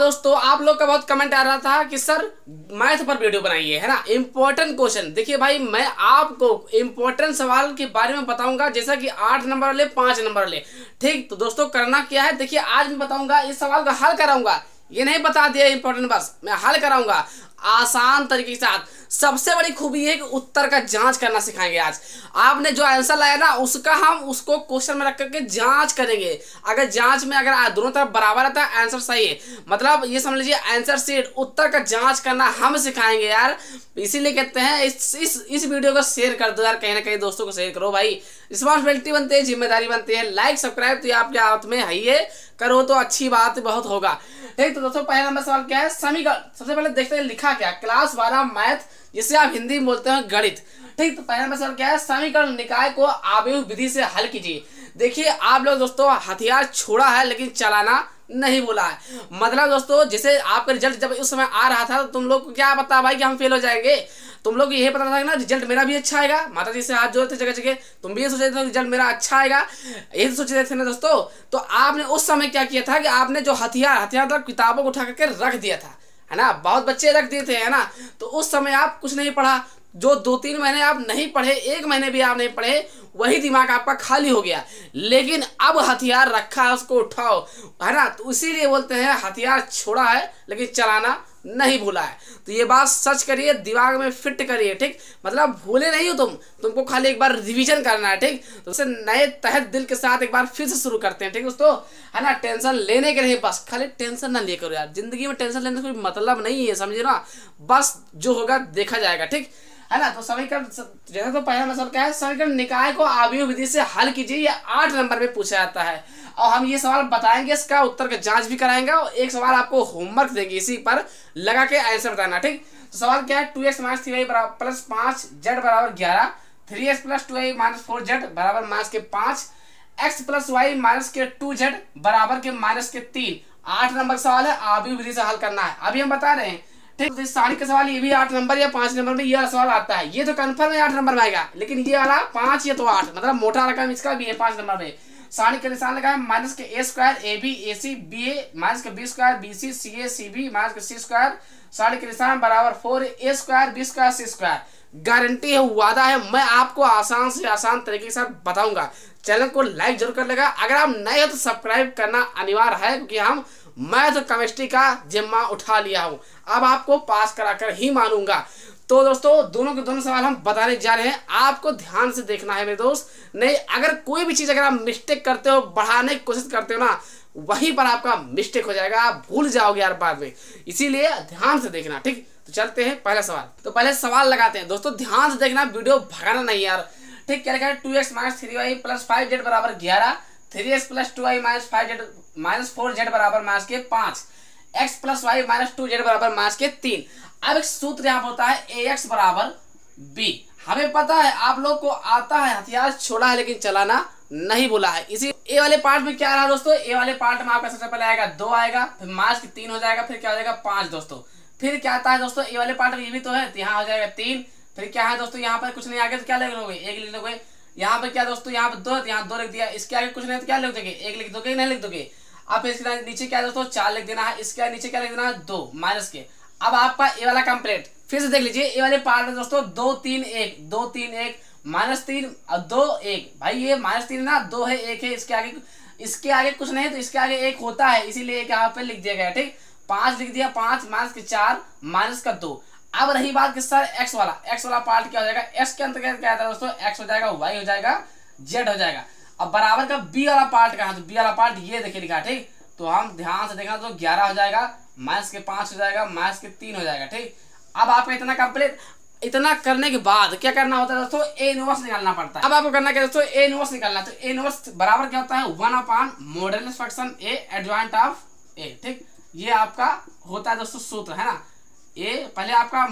दोस्तों आप लोग का बहुत कमेंट आ रहा था कि सर मैथ पर वीडियो बनाइए, है ना, इंपॉर्टेंट क्वेश्चन। देखिए भाई, मैं आपको इंपॉर्टेंट सवाल के बारे में बताऊंगा, जैसा कि 8 नंबर वाले, 5 नंबर वाले। ठीक, तो दोस्तों करना क्या है, देखिए आज मैं बताऊंगा, इस सवाल का हल कराऊंगा। ये नहीं बता दिया इंपॉर्टेंट, बस मैं हल कराऊंगा आसान तरीके के साथ। सबसे बड़ी खूबी है कि उत्तर का जांच करना सिखाएंगे आज। आपने जो आंसर लाया ना, उसका हम उसको क्वेश्चन में रख करके जांच करेंगे। अगर जांच में अगर दोनों तरफ बराबर आता है, आंसर सही है, मतलब ये समझ लीजिए आंसर सीट, उत्तर का जांच करना हम सिखाएंगे यार। इसीलिए कहते हैं इस वीडियो को शेयर कर दो यार, कहीं ना कहीं दोस्तों को शेयर करो भाई। रिस्पॉन्सिबिलिटी बनती है, जिम्मेदारी बनती है। लाइक सब्सक्राइब तो ये आपके हाथ में है, ये करो तो अच्छी बात बहुत होगा। ठीक, तो दोस्तों पहला नंबर सवाल क्या है, समीकरण। सबसे पहले देखते हैं लिखा क्या, क्लास 12 मैथ, जिसे आप हिंदी में बोलते हैं गणित। ठीक, तो पहला नंबर सवाल क्या है, समीकरण निकाय को आव्यूह विधि से हल कीजिए। देखिए आप लोग दोस्तों, हथियार छोड़ा है लेकिन चलाना नहीं बोला है। मतलब दोस्तों, जैसे आपका रिजल्ट जब उस समय आ रहा था, तो तुम लोग को क्या पता भाई कि हम फेल हो जाएंगे। तुम लोग को यही पता था कि ना रिजल्ट मेरा भी अच्छा आएगा। माता जी से हाथ जोड़े थे जगह जगह, तुम भी ये सोचे थे रिजल्ट मेरा अच्छा आएगा, यही सोच रहे थे ना दोस्तों। तो आपने उस समय क्या किया था कि आपने जो हथियार मतलब किताबों को उठा करके रख दिया था, है ना। बहुत बच्चे रख दिए थे, है ना। तो उस समय आप कुछ नहीं पढ़ा। जो 2-3 महीने आप नहीं पढ़े, 1 महीने भी आप नहीं पढ़े, वही दिमाग आपका खाली हो गया। लेकिन अब हथियार रखा है, उसको उठाओ, है ना। तो इसीलिए बोलते हैं हथियार छोड़ा है लेकिन चलाना नहीं भूला है। तो ये बात सच करिए, दिमाग में फिट करिए। ठीक, मतलब भूले नहीं हो तुमको खाली एक बार रिवीजन करना है। ठीक, तो उसे नए तहत दिल के साथ एक बार फिर से शुरू करते हैं। ठीक दोस्तों, है ना। टेंशन लेने के नहीं, बस खाली टेंशन ना ले करो यार। जिंदगी में टेंशन लेने का कोई मतलब नहीं है, समझे ना। बस जो होगा देखा जाएगा, ठीक है ना। तो समीकरण जैसे, तो पहला मतलब क्या है, समीकरण निकाय को आव्यूह विधि से हल कीजिए। ये 8 नंबर में पूछा जाता है, और हम ये सवाल बताएंगे, इसका उत्तर का जांच भी कराएंगे, और एक सवाल आपको होमवर्क देंगे, इसी पर लगा के आंसर बताना। ठीक, तो सवाल क्या है, 2x - 3y + 5 z = 11, 3x + 2y - 4z = -5, x + y - 2z = -3। 8 number सवाल है, आव्यूह विधि से हल करना है, अभी हम बता रहे हैं। ठीक, तो सारी का सवाल ये भी 8 नंबर या 5 नंबर में यह सवाल आता है। ये तो कंफर्म है 8 नंबर में आएगा, लेकिन ये वाला 5 या तो 8, मतलब मोटा रकम इसका भी है 5 नंबर में। सारणी का निशान लगा है -a² AB AC BA -b² BC CA CB -c²। सारणी के निशान बराबर 4a² b² c²। गारंटी है, वादा है, मैं आपको आसान से आसान तरीके के साथ बताऊंगा। चैनल को लाइक जरूर कर लेगा। अगर आप नए हो तो सब्सक्राइब करना अनिवार्य है, क्योंकि हम मैथ केमिस्ट्री का जिम्मा उठा लिया हूं, अब आपको पास कराकर ही मानूंगा। तो दोस्तों दोनों के दोनों सवाल हम बताने जा रहे हैं, आपको ध्यान से देखना है मेरे दोस्त। नहीं, अगर कोई भी चीज अगर आप मिस्टेक करते हो, बढ़ाने की कोशिश करते हो ना, वहीं पर आपका मिस्टेक हो जाएगा, आप भूल जाओगे यार बाद में। इसीलिए ध्यान से देखना। ठीक, तो चलते हैं पहला सवाल। तो पहले सवाल लगाते हैं दोस्तों, ध्यान से देखना, वीडियो भगाना नहीं यार। ठीक, क्या लिखा है, 2x - 3y + 5z = 11, 3x + 2y - 5z - 4z = -5, x + y - 2z = -3। अब एक सूत्र यहाँ होता है ax = b। हमें पता है, आप लोग को आता है, हथियार छोड़ा है लेकिन चलाना नहीं बोला है। इसी ए वाले पार्ट में क्या रहा दोस्तों, ए वाले पार्ट में आपका सबसे पहले आएगा 2 आएगा, फिर -3 हो जाएगा, फिर क्या हो जाएगा 5 दोस्तों। फिर क्या आता है दोस्तों, ए वाले पार्ट में ये भी तो है, तो यहाँ हो जाएगा 3। फिर क्या है दोस्तों, यहाँ पर कुछ नहीं आगे तो क्या लिख लोगे, 1 लिख लोगे। यहाँ पर क्या दोस्तों, यहाँ पर 2, यहाँ 2 लिख दिया। इसके आगे कुछ नहीं तो क्या लिख दोगे, 1 लिख दोगे, नहीं लिख दोगे। अब फिर इसके नीचे क्या दोस्तों, 4 लिख देना है। इसके नीचे क्या लिख देना है, 2 माइनस के। अब आपका ए वाला कंप्लीट। फिर से देख लीजिए, ए वाले पार्ट में दोस्तों 2 3 1 2 3 1 -3 और 2 1। भाई ये -3 ना, 2 है, 1 है, इसके आगे कुछ नहीं, तो इसके आगे 1 होता है, इसीलिए यहाँ पे लिख दिया गया। ठीक, 5 लिख दिया, 5 -4 -2। अब रही बात कि सर एक्स वाला पार्ट क्या हो जाएगा, एक्स के अंतर्गत क्या आता है दोस्तों, एक्स हो जाएगा, वाई हो जाएगा, जेड हो जाएगा। अब बराबर का बी वाला पार्ट कहाँ, तो बी वाला पार्ट ये देखिए लिखा। ठीक, तो हम ध्यान से देखना, तो 11 हो जाएगा, -5 हो जाएगा, -3 हो जाएगा। ठीक, अब आपका इतना कंप्लीट। इतना करने के बाद क्या करना होता है दोस्तों, ए इनवर्स निकालना पड़ता है। अब आपको करना क्या दोस्तों, ए इनवर्स निकालना। तो ए इनवर्स बराबर क्या होता है, 1/मॉडुलस फ्रैक्शन ए एडजॉइंट ऑफ ए। ठीक, ये आपका होता है दोस्तों सूत्र, है ना। ए पहले आपका,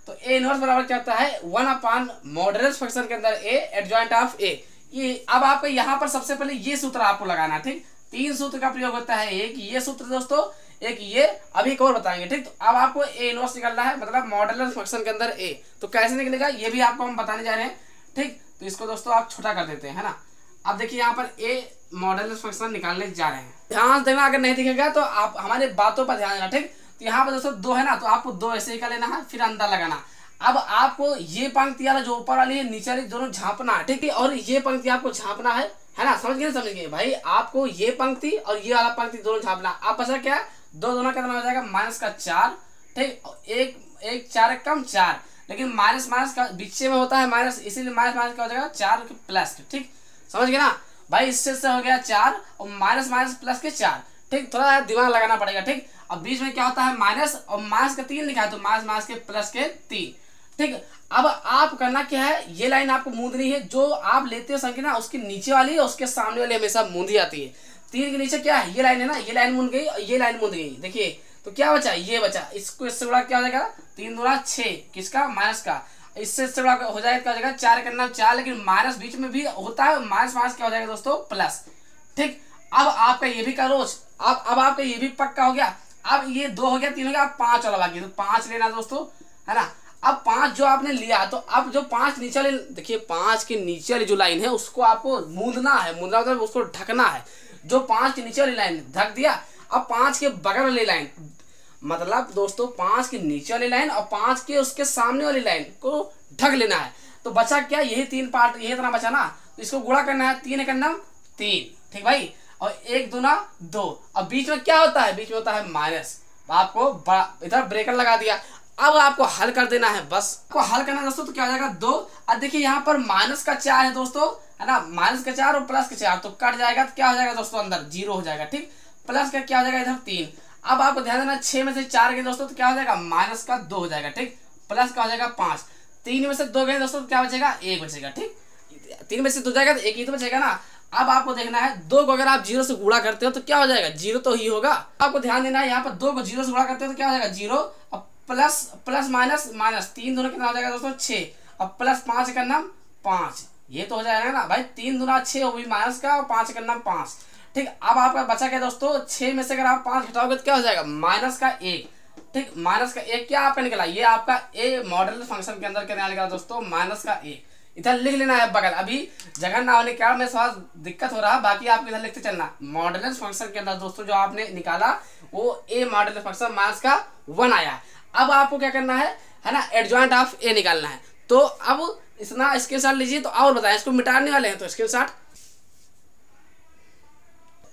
तो ए इनवर्स बराबर क्या होता है, 1/मॉडुलस फ्रैक्शन के अंदर ए एडजॉइंट ऑफ ए। ये अब आपको यहाँ पर सबसे पहले ये सूत्र आपको लगाना है। ठीक, 3 सूत्र का प्रयोग होता है, एक ये सूत्र दोस्तों, एक ये, अभी एक और बताएंगे। ठीक, तो अब आपको ए इनवर्स निकालना है, मतलब मॉडुलस फंक्शन के अंदर ए। तो कैसे निकलेगा ये भी आपको हम बताने जा रहे हैं। ठीक, तो इसको दोस्तों आप छोटा कर देते हैं, है ना। अब देखिए यहाँ पर ए मॉडुलस फंक्शन निकालने जा रहे हैं। ध्यान देना, अगर नहीं दिखेगा तो आप हमारे बातों पर ध्यान देना, ठीक। तो यहाँ पर दोस्तों 2 है ना, तो आपको 2 ऐसे ही कर लेना है, फिर अंदर लगाना। अब आपको ये पंक्ति वाला जो ऊपर वाली है नीचे वाली दोनों झांपना है, ठीक है। और ये पंक्ति आपको झांपना है ना, समझ गए समझ गए भाई। आपको ये पंक्ति और ये वाला पंक्ति दोनों झांपना। आप बचा क्या, 2 दूना कितना हो जाएगा -4, ठीक। एक 4 कम 4, लेकिन माइनस माइनस का बीच में होता है माइनस, इसीलिए माइनस माइनस क्या हो जाएगा 4 के प्लस, ठीक। समझ गए ना भाई, इससे हो गया 4 और माइनस माइनस प्लस के 4, ठीक। थोड़ा दिमाग लगाना पड़ेगा, ठीक। अब बीच में क्या होता है माइनस, और माइनस का 3 लिखा है तो माइनस माइनस के प्लस के 3, ठीक। अब आप करना क्या है, ये लाइन आपको मूंदनी है, जो आप लेते हो संख्या ना उसके नीचे वाली और उसके सामने वाली हमेशा मूंदी आती है। 3 के नीचे क्या है, ये लाइन है ना, ये लाइन मूंद गई और ये लाइन मूंद गई, देखिए। तो क्या बचा, ये बचा, इसको इससे बड़ा क्या हो जाएगा 3 दूना 6, किसका, माइनस का। इससे बड़ा हो जाएगा क्या हो जाएगा 4 करना 4, लेकिन माइनस बीच में भी होता है, माइनस माइनस क्या हो जाएगा दोस्तों प्लस, ठीक। अब आपका ये भी करो, अब आपका ये भी पक्का हो गया। अब ये 2 हो गया, 3 हो गया, अब 5 वाला बाकी, तो 5 लेना दोस्तों, है ना। अब 5 जो आपने लिया, तो अब जो 5 नीचे वाली, देखिए 5 के नीचे वाली जो लाइन है उसको आपको मूंदना है, मूंदना मतलब उसको ढकना है। जो 5 के नीचे वाली लाइन ढक दिया, अब 5 के बगल वाली लाइन, मतलब दोस्तों 5 के नीचे वाली लाइन और 5 के उसके सामने वाली लाइन को ढक लेना है। तो बचा क्या, यही 3 पार्ट, यही इतना बचा ना, तो इसको गुणा करना है, 3 का नाम 3, ठीक भाई, और 1 दूना 2। अब बीच में क्या होता है, बीच में होता है माइनस, आपको इधर ब्रेकर लगा दिया। अब आपको हल कर देना है, बस आपको हल करना है दोस्तों, तो क्या हो जाएगा 2। अब देखिए यहाँ पर माइनस का 4 है दोस्तों, है ना, माइनस का 4 और प्लस का 4, तो कट जाएगा, तो क्या हो जाएगा दोस्तों अंदर 0 हो जाएगा, ठीक। प्लस का क्या हो जाएगा इधर 3। अब आपको ध्यान देना 6 में से 4 गए दोस्तों, तो क्या हो जाएगा माइनस का 2 हो जाएगा, ठीक। प्लस का हो जाएगा 5, 3 में से 2 गए दोस्तों, तो क्या बचेगा 1 बचेगा, ठीक। 3 में से 2 जाएगा तो 1 ही तो बचेगा ना। अब आपको देखना है 2 को अगर आप 0 से गुणा करते हो तो क्या हो जाएगा, 0 तो ही होगा। आपको ध्यान देना है यहाँ पर 2 को 0 से गुणा करते हो तो क्या हो जाएगा 0, और प्लस प्लस माइनस माइनस, 3 दूना कितना हो जाएगा दोस्तों 6, और प्लस 5 का नाम 5, ये तो हो जाएगा ना भाई, 3 दूना 6 वो भी माइनस का, और 5 का नाम 5, ठीक। अब आपका बचा क्या दोस्तों, 6 में से अगर आप 5 घटाओगे तो क्या हो जाएगा माइनस का 1, ठीक। माइनस का 1 क्या आपका निकला, ये आपका ए मॉडल फंक्शन के अंदर क्या निकला दोस्तों माइनस का 1। इधर लिख लेना है बगल, अभी जगह ना होने के कारण मेरे साथ दिक्कत हो रहा है, बाकी आपको इधर लिखते चलना। मॉडल फंक्शन के अंदर दोस्तों जो आपने निकाला वो ए मॉडल फंक्शन माइनस का 1 आया। अब आपको क्या करना है ना, एडजॉइंट ऑफ ए निकालना है। तो अब इतना स्क्रीनशॉट लीजिए, तो और बताएं, इसको मिटाने वाले हैं तो स्क्रीनशॉट।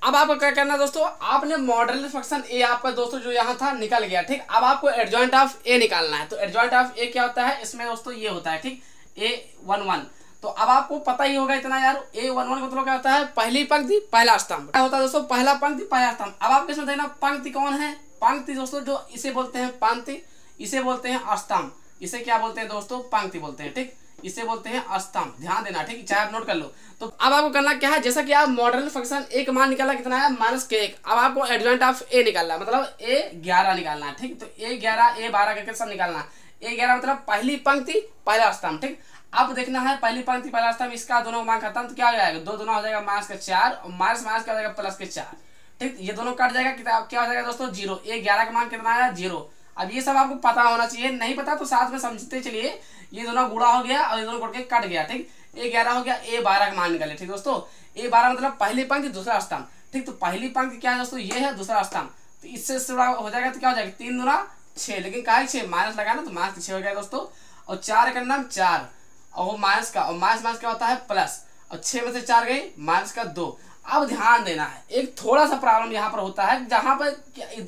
अब आपको क्या करना है दोस्तों, आपने मॉडल फंक्शन ए आपका दोस्तों जो यहाँ था निकल गया, ठीक। अब आपको एडजॉइंट ऑफ ए निकालना है। तो एडजॉइंट ऑफ ए क्या होता है, इसमें दोस्तों ये होता है, ठीक, A11। तो अब आपको पता ही होगा इतना यार, A11 मतलब क्या होता है, पहली पंक्ति पहला स्तंभ, क्या होता है दोस्तों, पहला पंक्ति पहला स्तंभ। अब आपको इसमें देखना पंक्ति कौन है, पंक्ति दोस्तों जो इसे बोलते हैं पंक्ति, इसे बोलते हैं स्तंभ, इसे क्या बोलते हैं दोस्तों पंक्ति बोलते हैं, ठीक। इसे बोलते हैं स्तंभ, ध्यान देना, ठीक, चाहे आप नोट कर लो। तो अब आपको करना क्या है, जैसा कि आप मॉडल फंक्शन ए का मान निकाला कितना है -1, अब आपको एडजॉइंट ऑफ ए निकालना है, मतलब A11 निकालना है, ठीक। तो A11 A12 करके सब निकालना है। A11 मतलब पहली पंक्ति पहला स्तंभ, ठीक। अब देखना है पहली पंक्ति पहला स्तंभ, इसका दोनों मान खत्म, तो क्या हो जाएगा 2 दूना हो जाएगा माइनस का 4, और माइनस माइनस क्या हो जाएगा प्लस के 4, ठीक। ये दोनों कट जाएगा, क्या हो जाएगा दोस्तों 0। A11 का मान कितना आया 0। अब ये सब आपको पता होना चाहिए, नहीं पता तो साथ में समझते चलिए। ये दोनों गुणा हो गया और ये दोनों करके कट गया, ठीक। A11 हो गया, A12 का मान निकाले, ठीक दोस्तों। A12 मतलब पहली पंक्ति दूसरा स्तंभ, ठीक। तो पहली पंक्ति क्या है दोस्तों, ये है दूसरा स्तंभ, तो इससे थोड़ा हो जाएगा, तो क्या हो जाएगा 3 दूना 6, लेकिन क्या है 6 माइनस लगाना, तो माइनस 6 हो गया दोस्तों। और 4 का नाम 4, और वो माइनस का, और माइनस माइनस क्या होता है प्लस, और 6 में से 4 गई माइनस का 2। अब ध्यान देना है, एक थोड़ा सा प्रॉब्लम यहाँ पर होता है, जहां पर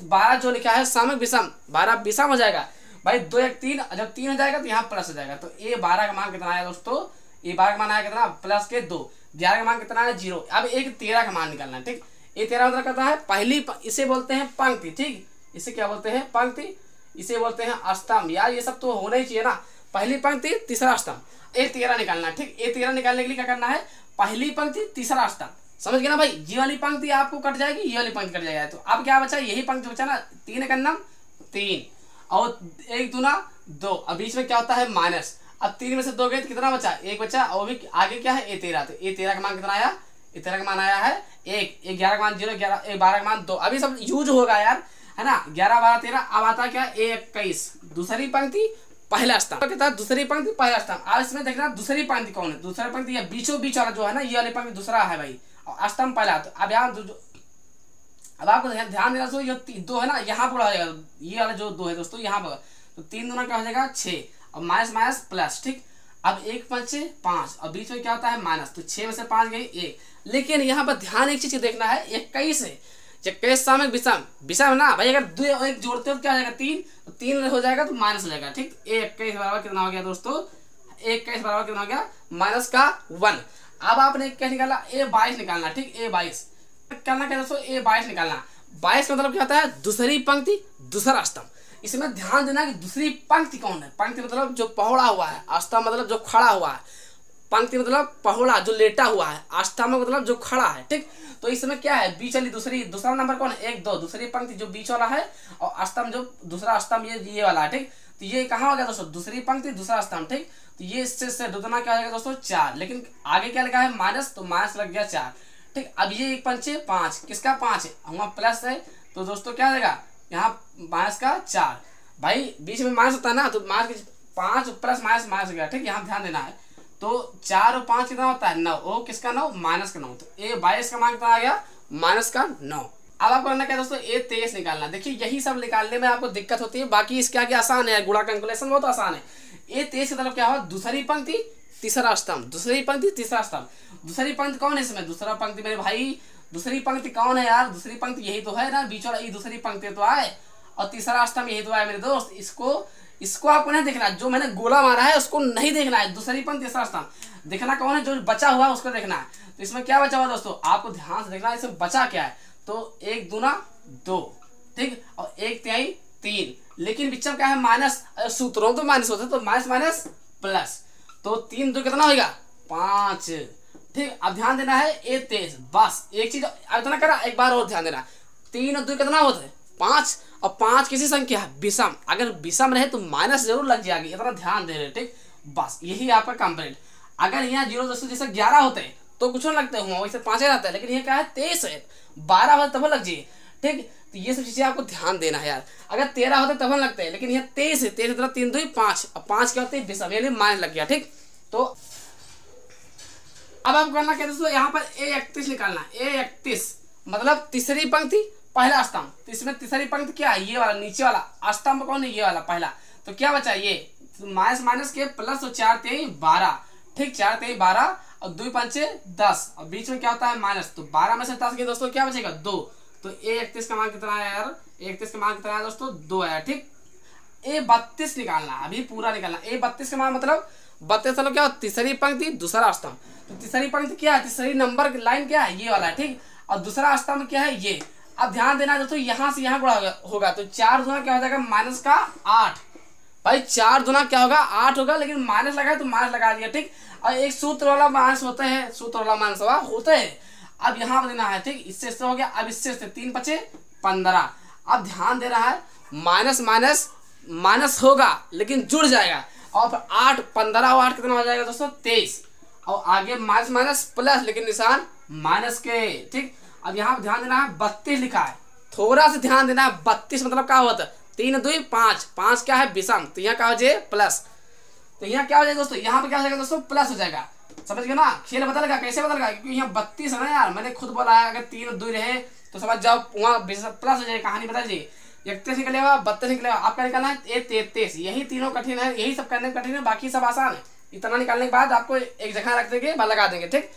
12 जो लिखा है सामयिक विषम, 12 विषम हो जाएगा भाई, 2 1 3, जब 3 हो जाएगा तो यहाँ प्लस हो जाएगा। तो A12 का मान कितना आया दोस्तों, A12 का मान आया कितना प्लस के 2, 11 का मान कितना है 0। अब एक 13 का मान निकालना है, ठीक। A13 मतलब कहता है पहली, इसे बोलते हैं पंक्ति, ठीक। इसे क्या बोलते हैं पंक्ति, इसे बोलते हैं स्तंभ। यार ये सब तो होना ही चाहिए ना, पहली पंक्ति तीसरा स्तंभ। A13 निकालना है, ठीक। A13 निकालने के लिए क्या करना है, पहली पंक्ति तीसरा स्तंभ, समझ गए ना भाई। ये वाली पंक्ति आपको कट जाएगी, ये वाली पंक्ति कट जाएगा, तो अब क्या बचा, यही पंक्ति बचा ना, 3 का नाम 3, और 1 दूना 2, अब बीच में क्या होता है माइनस। अब 3 में से 2 गए तो कितना बचा, 1 बचा, और भी आगे क्या है A13। तो A13 का मान कितना आया, A13 का मान आया है 1, 11 का मान 0, 12 का मान 2। अभी सब यूज होगा यार, है ना, 11 12 13। अब आता क्या A21, दूसरी पंक्ति पहला स्तंभ, कहता है दूसरी पंक्ति पहला स्तंभ। अब इसमें देखना दूसरी पंक्ति कौन है, दूसरी पंक्ति बीचों बीच वाला जो है ना, ये वाली पंक्ति दूसरा है भाई, और स्तंभ पहला। तो अब यहाँ अब आपको ध्यान देना दोस्तों, ये 2 है ना, यहाँ पर आ जाएगा, ये वाला जो 2 है दोस्तों यहाँ पर, तो 3 दूना क्या हो जाएगा 6, और माइनस माइनस प्लस, ठीक। अब 1 5 5, और बीच में क्या होता है माइनस, तो 6 में से 5 गई 1। लेकिन यहाँ पर ध्यान एक चीज देखना है, 21 है, 21 सामक विषम, विषम ना भाई, अगर 2 और 1 जोड़ते हो तो क्या हो जाएगा 3, तो 3 हो जाएगा तो माइनस हो जाएगा, ठीक। 21 बराबर कितना हो गया दोस्तों, 21 बराबर कितना हो गया माइनस का 1। अब आपने क्या निकाला, A22 निकालना, ठीक। A22 निकालना क्या दोस्तों, A22 निकालना। 22 का मतलब क्या होता है, दूसरी पंक्ति दूसरा स्तंभ। इसमें ध्यान देना कि दूसरी पंक्ति कौन है, पंक्ति मतलब जो पहुड़ा हुआ है, स्तंभ मतलब जो खड़ा हुआ है, पंक्ति मतलब पहुड़ा जो लेटा हुआ है, स्तंभ मतलब जो खड़ा है, ठीक। तो इसमें क्या है, बीच वाली दूसरा नंबर कौन है, 1 2, दूसरी पंक्ति जो बीच वाला है, और स्तंभ जो दूसरा स्तंभ ये वाला है, ठीक। तो ये कहाँ हो गया दोस्तों, दूसरी पंक्ति दूसरा स्तंभ, ठीक। तो ये इससे दुगुना क्या हो जाएगा दोस्तों 4, लेकिन आगे क्या लगा है माइनस, तो माइनस लग गया 4, ठीक। अब ये 1 5 5, किसका 5 है, वहाँ प्लस है, तो दोस्तों क्या देगा यहाँ माइनस का 4, भाई बीच में माइनस होता है ना, तो माइनस 5 प्लस माइनस माइनस हो गया, ठीक। यहाँ ध्यान देना है, तो 4 और 5 कितना होता है 9, ओ किसका 9, माइनस का 9, तो A22 का मान कितना आ गया माइनस का 9। अब आपको करना क्या दोस्तों, A23 निकालना। देखिए यही सब निकालने में आपको दिक्कत होती है, बाकी इसके आगे आसान है, गुणा कैलकुलेशन बहुत आसान है। A23 की तरफ क्या हो, दूसरी पंक्ति तीसरा स्तंभ, दूसरी पंक्ति तीसरा स्तंभ। दूसरी पंक्ति कौन है इसमें, दूसरा पंक्ति मेरे भाई, दूसरी पंक्ति कौन है यार, दूसरी पंक्ति यही तो है ना, बीच वाला ये दूसरी पंक्ति तो आए, और तीसरा स्तंभ यही तो आए मेरे दोस्त। इसको आपको नहीं देखना, जो मैंने गोला मारा है उसको नहीं देखना है, दूसरी पंक्ति तीसरा स्तंभ देखना कौन है, जो बचा हुआ है उसको देखना है। तो इसमें क्या बचा हुआ दोस्तों, आपको ध्यान से देखना है, इसमें बचा क्या है, तो 1 दूना 2, ठीक, और 1 तिहाई 3, लेकिन बीच में क्या है माइनस, सूत्रों तो माइनस होता है, तो माइनस माइनस प्लस, तो 3 2 कितना होगा 5, ठीक। अब ध्यान देना है A23, बस एक चीज इतना करा, एक बार और ध्यान देना, 3 और 2 कितना होता है 5, और 5 किसी संख्या है विषम, अगर विषम रहे तो माइनस जरूर लग जाएगी, इतना ध्यान दे रहे, ठीक। बस यही आपका कंप्लीट। अगर यहाँ 0 दोस्तों जैसे 11 होते हैं तो कुछ नहीं लगते हुआ, वैसे 5 रहता है, लेकिन ये क्या है 23 है, 12 होते तब लग जाइए, ठीक। तो ये सब चीजें आपको ध्यान देना है यार, अगर 13 होते तब लगते हैं, लेकिन यहाँ 23 है, 23 मतलब 3 2 5, और 5 क्या होते हैं विषम, यानी माइनस लग गया, ठीक। तो अब आपको करना क्या दोस्तों, यहाँ पर A31 निकालना। A31 मतलब तीसरी पंक्ति पहला स्तंभ, तो इसमें तीसरी पंक्ति क्या है, ये वाला नीचे वाला स्तंभ कौन है, ये वाला पहला, तो क्या बचा ये माइनस माइनस के प्लस, तो 4 3 12, ठीक, 4 3 12, और 2 5 10, और बीच में क्या होता है माइनस, तो 12 में से 10 के दोस्तों क्या बचेगा 2, तो A31 का मान कितना है यार, A31 का मान कितना है दोस्तों 2 है, ठीक। A32 निकालना, अभी पूरा निकालना। A32 का मान मतलब 32 मतलब क्या, तीसरी पंक्ति दूसरा स्तंभ, तो तीसरी पंक्ति क्या है, तीसरी नंबर लाइन क्या है, ये वाला है, ठीक, और दूसरा स्तंभ क्या है ये। अब ध्यान देना दोस्तों, यहाँ से यहाँ गुणा होगा, तो 4 दूना क्या हो जाएगा माइनस का 8, भाई 4 दूना क्या होगा 8 होगा, लेकिन माइनस लगा है तो माइनस लगा दिया, ठीक। और एक सूत्र वाला माइनस होता है, सूत्र वाला माइनस होता है, अब यहाँ देना है, ठीक। इससे हो गया, अब इससे 3 5 15। अब ध्यान दे रहा है, माइनस माइनस माइनस होगा लेकिन जुड़ जाएगा, और फिर 8 15 और 8 कितना हो जाएगा दोस्तों 23, और आगे माइनस माइनस प्लस, लेकिन निशान माइनस के, ठीक। अब यहाँ पर ध्यान देना है 32 लिखा है, थोड़ा सा ध्यान देना है, 32 मतलब क्या होता है 3 2 5, 5 क्या है विषम, तो यहाँ क्या हो जाए प्लस, तो यहाँ क्या हो जाएगा दोस्तों, यहाँ पे क्या हो जाएगा दोस्तों प्लस हो जाएगा, समझ गए ना, खेल बदलेगा, कैसे बदलेगा, क्योंकि यहाँ 32 है ना यार, मैंने खुद बोला है, अगर 3 और 2 रहे तो समझ जाओ वहाँ प्लस हो जाएगी, कहानी बदल जाएगी। 31 निकलेगा, 32 निकलेगा, आपका निकालना है A33, यही तीनों कठिन है, यही सब करने में कठिन है, बाकी सब आसान है। इतना निकालने के बाद आपको एक जगह रख देंगे, लगा देंगे, ठीक।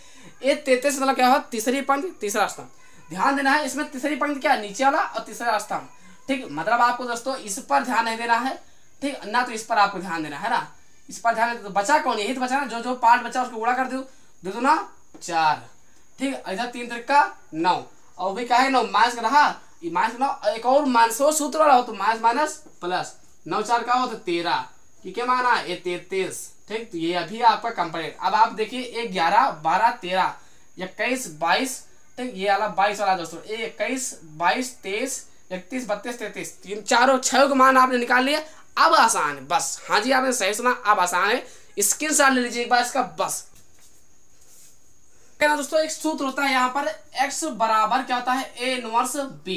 A33 मतलब क्या हो, तीसरी पंक्ति तीसरा स्तंभ। ध्यान देना है, इसमें तीसरी पंक्ति क्या है, नीचे वाला और तीसरा स्तंभ, ठीक। मतलब आपको दोस्तों इस पर ध्यान नहीं देना है, ठीक ना, तो इस पर आपको ध्यान देना है ना, इस पर ध्यान देना। तो बचा कौन, यही तो बचा ना, जो पार्ट बचा उसको गुणा कर दो, 2 दूना 4, ठीक। इधर 3 3 का 9, और भी क्या है 9 माइनस का रहा, ये माइनस 9, एक और माइनस हो सूत्र वाला हो तो माइनस माइनस प्लस, 9 4 का हो तो 13, क्या माना A33, ठीक। तो ये अभी आपका कंप्लीट। अब आप देखिए 11 12 13 21 22, ठीक, ये वाला 22 वाला दोस्तों, 21 22 23 31 32 33, 3 4 6 का मान आपने निकाल लिया। अब आसान है बस, हाँ जी आपने सही सुना, अब आसान है, स्क्रीनशॉट ले लीजिए एक बार इसका बस। ना दोस्तों एक सूत्र होता है यहाँ पर, x बराबर क्या होता है A इनवर्स B,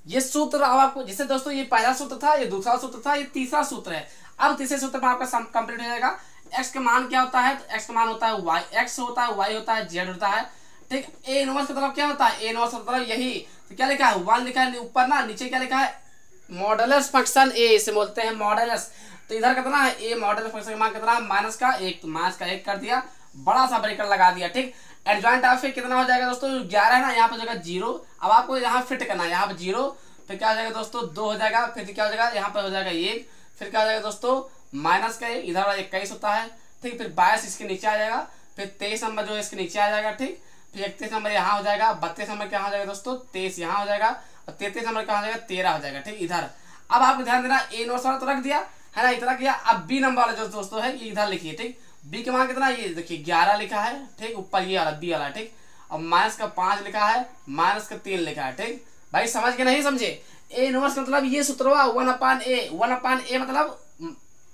ये सूत्र अब आपको, जैसे दोस्तों ये पहला सूत्र था, ये दूसरा सूत्र था, ये तीसरा सूत्र है। अब तीसरे सूत्र पर आपका कंप्लीट हो जाएगा। x का मान क्या होता है, तो x का मान होता है y, x होता है y होता है z होता है, ठीक। A इनवर्स का मतलब क्या होता है, A इनवर्स का मतलब यही तो क्या लिखा है 1 लिखा है ऊपर ना, नीचे क्या लिखा है मॉडुलस फंक्शन ए, इसे बोलते हैं मॉडुलस। तो इधर कितना है ए मॉडुलस फंक्शन का मान कितना है माइनस का 1, तो माइनस का 1 कर दिया, बड़ा सा ब्रेकर लगा दिया। ठीक, एडजॉइंट ऑफ फिर कितना हो जाएगा दोस्तों 11 है ना, यहाँ पर हो जाएगा 0। अब आपको यहाँ फिट करना है, यहाँ पर 0, फिर क्या हो जाएगा दोस्तों 2 हो जाएगा, फिर क्या हो जाएगा यहाँ पर हो जाएगा 1, फिर क्या हो जाएगा दोस्तों माइनस का 1, इधर 21 होता है। ठीक, फिर 22 इसके नीचे आ जाएगा, फिर 23 नंबर जो है इसके नीचे आ जाएगा। ठीक, फिर 31 नंबर यहाँ हो जाएगा, 32 नंबर क्या हो जाएगा दोस्तों 23 यहाँ हो जाएगा, और 33 नंबर क्या हो जाएगा 13 हो जाएगा। ठीक, इधर अब आपको ध्यान देना ए नोट्स वाला तो रख दिया है ना, इतना किया। अब बी नंबर वाला जो दोस्तों है ये इधर लिखिए। ठीक, बी के मान कितना ये देखिए 11 लिखा है। ठीक, ऊपर ये वाला बी वाला। ठीक, अब माइनस का 5 लिखा है, माइनस का 3 लिखा है। ठीक भाई, समझ के नहीं समझे, ए इनवर्स मतलब ये सूत्र हुआ 1/a, 1/a मतलब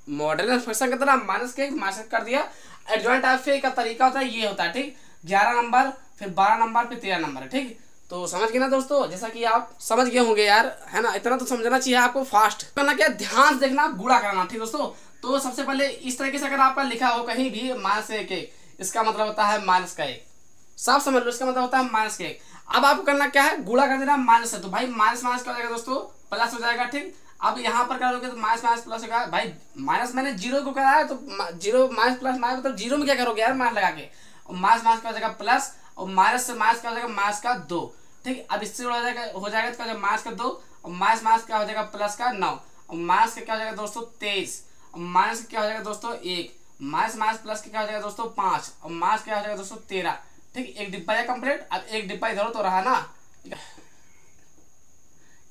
मॉडुलस फंक्शन का तरह माइनस के माइनस कर दिया। एडजॉइंट ऑफ ए का तरीका होता है ये होता है। ठीक, 11 नंबर, फिर 12 नंबर, फिर 13 नंबर। ठीक, तो समझ गए ना दोस्तों, जैसा कि आप समझ गए होंगे यार, है ना, इतना तो समझना चाहिए आपको। फास्ट करना क्या, ध्यान से देखना, गुणा कराना। ठीक दोस्तों, तो सबसे पहले इस तरीके से अगर आपका लिखा हो कहीं भी माइनस के, इसका मतलब होता है माइनस का 1, साफ समझ लो, इसका मतलब होता है माइनस के 1। अब आपको करना क्या है, गुणा कर देना माइनस से, तो भाई माइनस माइनस क्या हो जाएगा दोस्तों प्लस हो जाएगा। ठीक, अब यहाँ पर करोगे तो माइनस माइनस प्लस होगा। भाई माइनस मैंने 0 को कराया, तो 0 माइनस प्लस माइनस मतलब 0 में क्या करोगे यार माइनस लगा के, और माइनस माइनस क्या हो जाएगा प्लस, और माइनस से माइनस क्या हो जाएगा माइनस का 2। ठीक, अब इससे हो जाएगा तो क्या हो जाएगा माइनस का 2, और माइनस माइनस क्या हो जाएगा प्लस का 9, और माइनस का क्या हो जाएगा दोस्तों 23, और माइनस का क्या हो जाएगा दोस्तों 1, माइनस माइनस प्लस का क्या हो जाएगा दोस्तों 5, और माइनस क्या हो जाएगा दोस्तों 13। ठीक, एक डिब्बा है कंप्लीट। अब एक डिब्बा इधर तो रहा ना,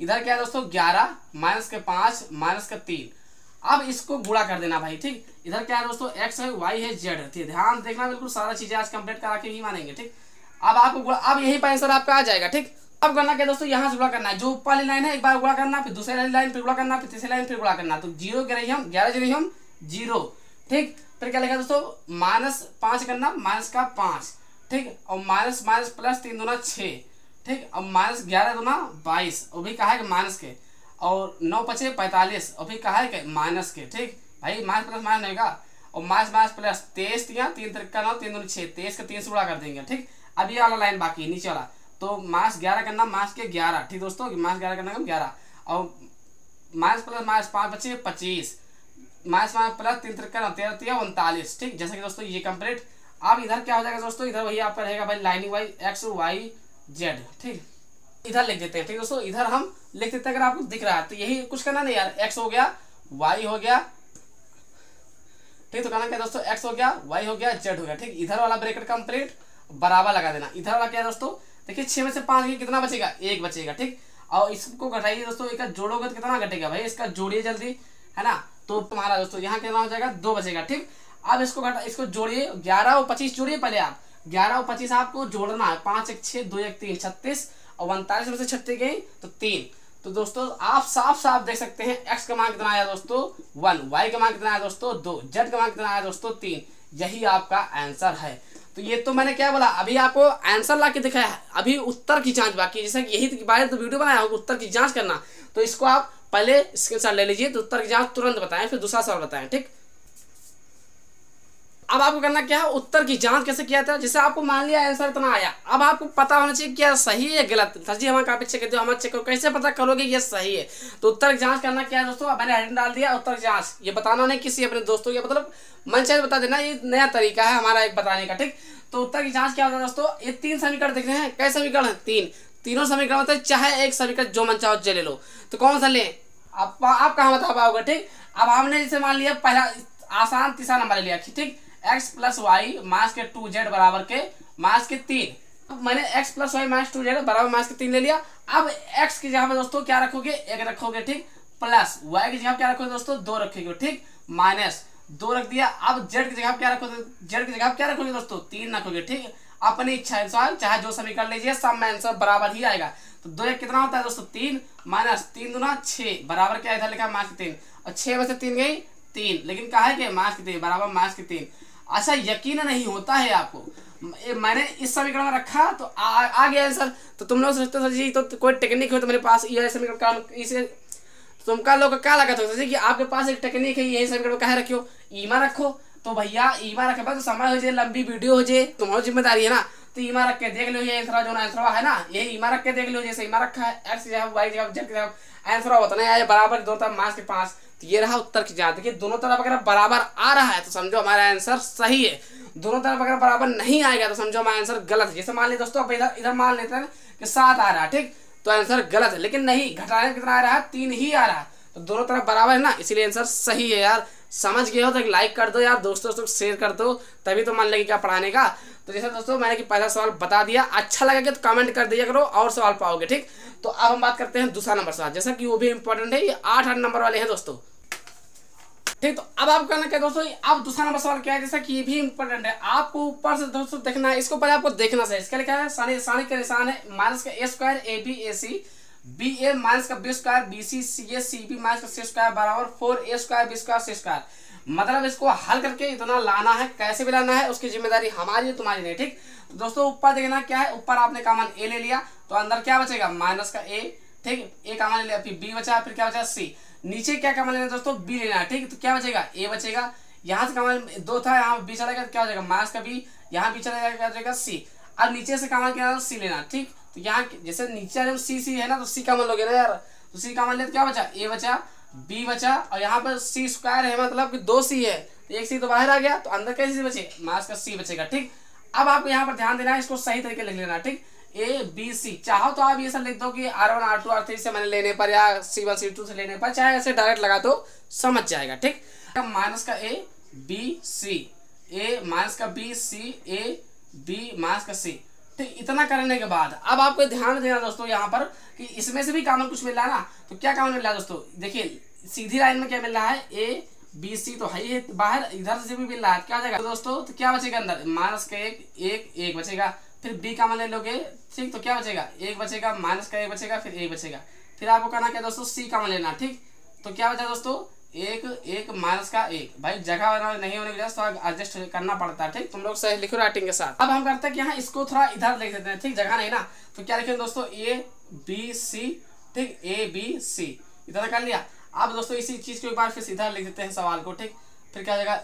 इधर क्या है दोस्तों 11 माइनस के 5 माइनस का 3। अब इसको गुणा कर देना भाई। ठीक, इधर क्या है दोस्तों x है, y है, z है। ठीक, ध्यान देखना, बिल्कुल सारा चीजें आज कंप्लीट करा के ही मानेंगे। ठीक, अब आपको अब यही पर आंसर आपका आ जाएगा। ठीक, अब करना क्या दोस्तों, यहाँ से गुणा करना है, जो ऊपर वाली लाइन है एक बार गुणा करना, फिर दूसरी वाली लाइन फिर गुणा करना, फिर तीसरी लाइन फिर गुणा करना। तो 0 गिरे हम 11 गिरे हम 0। ठीक, फिर क्या लिखा दोस्तों माइनस 5 करना, माइनस का 5। ठीक, और माइनस माइनस प्लस 3 दूना 6। ठीक, अब माइनस 11 दूना 22, और भी कहा है कि माइनस के, और 9 पचे 45, और भी कहा है कि माइनस के। ठीक भाई, माइनस प्लस माइनस होगा, और माइनस माइनस प्लस 23 दिया, 3 3 9 3 दूनी 6, 23 का 3 से गुणा कर देंगे। ठीक, अब ये वाला लाइन बाकी है नीचे वाला, तो माइनस 11 करना, माइनस के 11। ठीक दोस्तों, माइनस 11 करना 11, और माइनस प्लस माइनस 5 बचे 25, माइनस माइनस प्लस 3 3 13 39। ठीक, जैसे कि दोस्तों ये कंप्लीट। अब इधर क्या हो जाएगा दोस्तों, इधर वही आपका रहेगा भाई lining wise X Y Z. ठीक, इधर लिख देते हैं। ठीक दोस्तों, इधर हम लिख देते हैं, अगर आपको दिख रहा है तो यही कुछ करना नहीं यार, एक्स हो गया वाई हो गया। ठीक, तो कहना क्या दोस्तों एक्स हो गया वाई हो गया जेड हो गया। ठीक, इधर वाला ब्रैकेट कंप्लीट बराबर लगा देना। इधर वाला क्या है दोस्तों, देखिए 6 में से 5 कितना बचेगा 1 बचेगा। ठीक, और इसको घटाइए दोस्तों, इसका जोड़ोगे तो कितना घटेगा भाई, इसका जोड़िए जल्दी, है ना, तो तुम्हारा दोस्तों यहाँ कितना हो जाएगा 2 बचेगा। ठीक, अब इसको जोड़िए, 11 और 25 जोड़िए पहले आप, 11 और 25 आपको जोड़ना है, 5 1 6 2 1 3 36, और 39 में से 36 गई तो 3। तो दोस्तों आप साफ साफ देख सकते हैं x का मान कितना आया दोस्तों 1, y का मान कितना आया दोस्तों 2, z का मान कितना आया दोस्तों 3। यही आपका आंसर है। तो ये तो मैंने क्या बोला, अभी आपको आंसर ला के दिखाया है, अभी उत्तर की जांच बाकी है। जैसे कि यही बाहर तो वीडियो बनाया होगा उत्तर की जांच करना, तो इसको आप पहले स्क्रीनशॉट ले लीजिए, तो उत्तर की जांच तुरंत बताएं, फिर दूसरा सवाल बताएं। ठीक, अब आपको करना क्या है, उत्तर की जांच कैसे किया था। जैसे आपको मान लिया आंसर इतना आया, अब आपको पता होना चाहिए क्या सही है गलत। सर जी हमारे काफी चेक करते हो, हमारे चेक करो, कैसे पता करोगे ये सही है। तो उत्तर की जांच करना क्या है दोस्तों, अब मैंने हेडिंग डाल दिया उत्तर की जांच, ये बताना नहीं किसी अपने दोस्तों के, मतलब मन चाहे बता देना, ये नया तरीका है हमारा एक बताने का। ठीक, तो उत्तर की जांच क्या होता है दोस्तों, ये 3 समीकरण दिख रहे हैं, कैसे समीकरण है 3, तीनों समीकरण होते हैं, चाहे एक समीकरण जो मन चाहो ले लो, तो कौन सा ले आप कहाँ बता पाओगे। ठीक, अब हमने जैसे मान लिया पहला आसान तीसरा नंबर ले लिया। ठीक, x प्लस वाई माइनस के 2z बराबर के माइनस के 3। अब मैंने x plus Y minus 2z बराबर माइनस के 3 ले लिया। अब x की जगह पे दोस्तों क्या रखोगे 1 रखोगे। ठीक, प्लस y की जगह क्या रखोगे दोस्तों 2 रखोगे। ठीक, माइनस 2 रख दिया। अब z की जगह क्या रखोगे, z की जगह क्या रखोगे दोस्तों 3 रखोगे। ठीक, अपनी इच्छा अनुसार चाहे जो समीकरण लीजिए सब में आंसर बराबर ही आएगा। तो 2 1 कितना होता है दोस्तों 3, माइनस 3 दूना 6 बराबर क्या इधर लिखा माइनस के 3, और 6 में से 3 गई 3, लेकिन कहा है कि माइनस के 3 बराबर माइनस के 3। अच्छा यकीन नहीं होता है आपको, मैंने इस समीकरण में रखा तो आ गया आंसर। तो तुम लोग सोचते सर जी तो कोई टेक्निक हो तो मेरे पास ये समीकरण का इसे तुमका लोग क्या लगा था कि आपके पास एक टेक्निक है, यही समीकरण कहे रखियो ईमा रखो। तो भैया ईमा रखे बाद तो समय हो जाए, लंबी वीडियो हो जाए, तुम्हारी जिम्मेदारी है ना। तो ईमा रख के देख लो, ये आंसर जो आंसर है ना, ये ईमा रख के देख लो, जैसे ईमा रखा है एक्स जगह वाई जगह जेड जगह आंसर होता है ये बराबर दोनों तरफ माइनस के 5। तो ये रहा उत्तर की जांच। देखिए दोनों तरफ अगर बराबर आ रहा है तो समझो हमारा आंसर सही है, दोनों तरफ अगर बराबर नहीं आएगा तो समझो हमारा आंसर गलत है। जैसे मान लीजिए दोस्तों, अब इधर मान लेते हैं कि 7 आ रहा है, ठीक, तो आंसर गलत है। लेकिन नहीं, घटाने में कितना आ रहा है, 3 ही आ रहा है, तो दोनों तरफ बराबर है ना, इसीलिए आंसर सही है यार। समझ गए हो तो एक लाइक कर दो यार, दोस्तों शेयर कर दो, तभी तो मन लगेगा पढ़ाने का। तो जैसे दोस्तों मैंने कि पहला सवाल बता दिया, अच्छा लगा तो कमेंट कर दिया करो और सवाल पाओगे, ठीक। तो अब हम बात करते हैं दूसरा नंबर सवाल, जैसा कि वो भी इंपॉर्टेंट है, ये 8 नंबर वाले हैं दोस्तों, ठीक। तो अब आप करना क्या दोस्तों, अब दूसरा नंबर सवाल क्या है, जैसा कि ये भी इंपॉर्टेंट है, आपको ऊपर से दोस्तों देखना है, इसको पहले आपको देखना है। इसके लिए क्या है, सानी का निशान है माइनस का A square A B A C B A minus का B square B C C A C B minus का सी स्क्वायर बराबर 4 A square B square C square. मतलब इसको हल करके इतना लाना है, कैसे भी लाना है उसकी जिम्मेदारी हमारी है, तुम्हारी नहीं, ठीक। तो दोस्तों ऊपर देखना क्या है, ऊपर आपने कॉमन ए ले लिया तो अंदर क्या बचेगा, माइनस का ए, ठीक, ए कॉमन ले लिया, फिर बी बचा, फिर क्या बचा सी, नीचे क्या कॉमन लेना दोस्तों, बी लेना है, ठीक। तो क्या बचेगा, ए बचेगा, यहाँ से कॉमन 2 था, यहाँ बी चलेगा तो क्या हो जाएगा माइनस का बी, यहाँ बी चलेगा क्या हो जाएगा सी। अब नीचे से कॉमन क्या सी लेना, ठीक। तो यहाँ जैसे नीचे जब सी सी है ना तो सी कॉमन लोगे ना यार, तो सी कॉमन ले तो क्या बचा, ए बचा, बी बचा, और यहाँ पर सी स्क्वायर है मतलब कि 2 सी है, तो एक सी तो बाहर आ गया, तो अंदर कैसे बचे, माइनस का सी बचेगा, ठीक। अब आपको यहाँ पर ध्यान देना है, इसको सही तरीके लिख लेना, ठीक। ए बी सी, चाहो तो आप ये सब लिख दो कि R1 R2 R3 से मैंने लेने पर या C1 C2 से लेने पर, चाहे ऐसे डायरेक्ट लगा दो समझ जाएगा, ठीक। माइनस का A B C, A minus का B C A B minus का सी, ठीक। इतना करने के बाद अब आपको ध्यान देना दोस्तों यहाँ पर कि इसमें से भी कॉमन कुछ मिल रहा है ना, तो क्या कॉमन मिल रहा है दोस्तों, देखिए सीधी लाइन में क्या मिल रहा है, ए बी सी तो है ही बाहर, इधर से भी मिल रहा है, क्या हो जाएगा तो दोस्तों, तो क्या बचेगा अंदर, माइनस का एक बचेगा, फिर बी कॉमन ले लोगे, ठीक, तो क्या बचेगा, एक बचेगा, माइनस का एक बचेगा, फिर एक बचेगा, फिर आपको करना क्या दोस्तों, सी कॉमन लेना, ठीक। तो क्या बचा दोस्तों, एक माइनस का एक, भाई जगह नहीं होने की वजह से तो एडजस्ट करना पड़ता है, ठीक। तुम लोग सही लिखो राइटिंग के साथ। अब हम करते हैं कि यहाँ इसको थोड़ा इधर लिख देते हैं, ठीक, जगह नहीं ना, तो क्या लिखेंगे दोस्तों, ए बी सी, ठीक, ए बी सी, इतना कर लिया। अब दोस्तों इसी चीज को एक बार फिर इधर लिख देते हैं सवाल को, ठीक। फिर क्या हो जाएगा,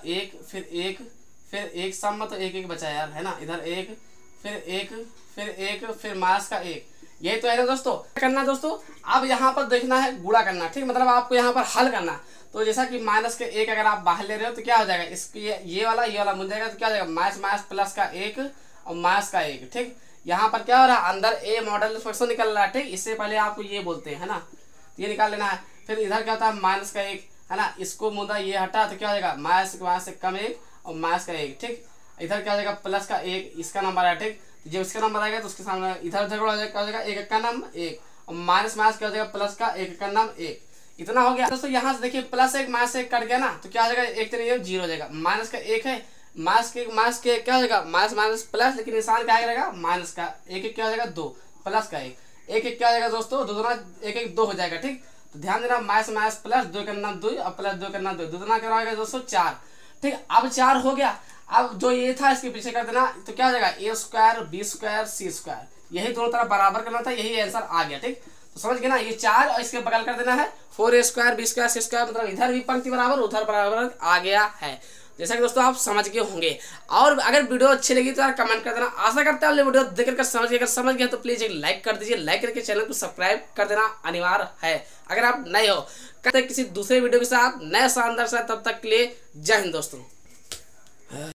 फिर एक सम में तो एक बचा यार, है ना, इधर एक फिर माइनस का एक, यही तो है ना दोस्तों। करना दोस्तों, अब यहाँ पर देखना है गुणा करना, ठीक, मतलब आपको यहाँ पर हल करना। तो जैसा कि माइनस के एक अगर आप बाहर ले रहे हो तो क्या हो जाएगा, इसकी ये वाला मुझ जाएगा, तो क्या हो जाएगा माइनस प्लस का एक और माइनस का एक, ठीक। यहाँ पर क्या हो रहा है, अंदर ए मॉडल फंक्शन निकल रहा है, ठीक। इससे पहले आपको ये बोलते हैं, है ना, तो ये निकाल लेना है। फिर इधर क्या होता है, माइनस का एक, है ना, इसको मुद्दा ये हटा तो क्या हो जाएगा, माइनस से कम एक और माइनस का एक, ठीक। इधर क्या हो जाएगा, प्लस का एक, इसका नंबर है, ठीक। तो जब इसका नंबर आएगा तो उसके सामने इधर उधर क्या हो जाएगा, एक का नंबर एक और माइनस क्या हो जाएगा, प्लस का एक का नंबर एक, इतना हो गया दोस्तों। यहाँ से देखिए प्लस एक माइनस एक कट गया ना, तो क्या हो जाएगा, एक तो जीरो हो जाएगा, माइनस का एक है, माइनस के क्या हो जाएगा, माइनस प्लस, लेकिन निशान क्या रहेगा, माइनस का एक क्या हो जाएगा, 2 प्लस का एक क्या हो जाएगा दोस्तों, दो दूना एक 2 हो जाएगा, ठीक। तो ध्यान देना, माइनस प्लस 2 करना 2 और प्लस 2 करना 2, दूना क्या होगा दोस्तों 4, ठीक। अब 4 हो गया, अब जो ये था इसके पीछे कर देना, तो क्या हो जाएगा, ए square B square C square, यही दोनों तरफ बराबर करना था, यही आंसर आ गया, ठीक। तो समझ गए ना, ये 4 और इसके बगल कर देना है 4 square B square C square, मतलब इधर भी पंक्ति बराबर उधर बराबर आ गया है। जैसा कि दोस्तों आप समझ गए होंगे, और अगर वीडियो अच्छी लगी तो यार कमेंट कर देना। आशा करते हैं वीडियो देखकर समझ गए तो प्लीज एक लाइक कर दीजिए, लाइक करके चैनल को सब्सक्राइब कर देना अनिवार्य है अगर आप नए हो। करते किसी दूसरे वीडियो के साथ नए शानदार साथ, तब तक के लिए जय हिंद दोस्तों।